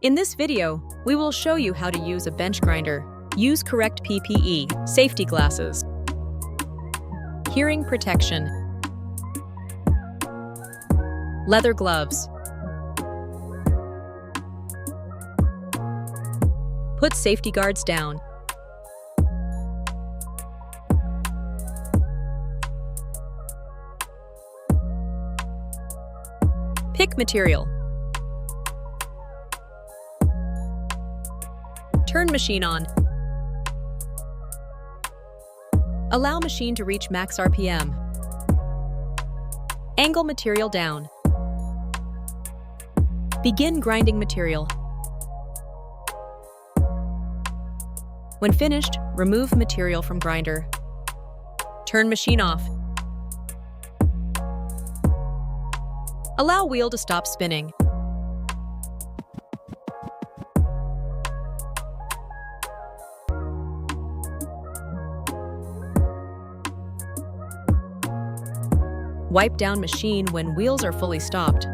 In this video, we will show you how to use a bench grinder. Use correct PPE, safety glasses, hearing protection, leather gloves. Put safety guards down. Pick material. Turn machine on. Allow machine to reach max RPM. Angle material down. Begin grinding material. When finished, remove material from grinder. Turn machine off. Allow wheel to stop spinning. Wipe down machine when wheels are fully stopped.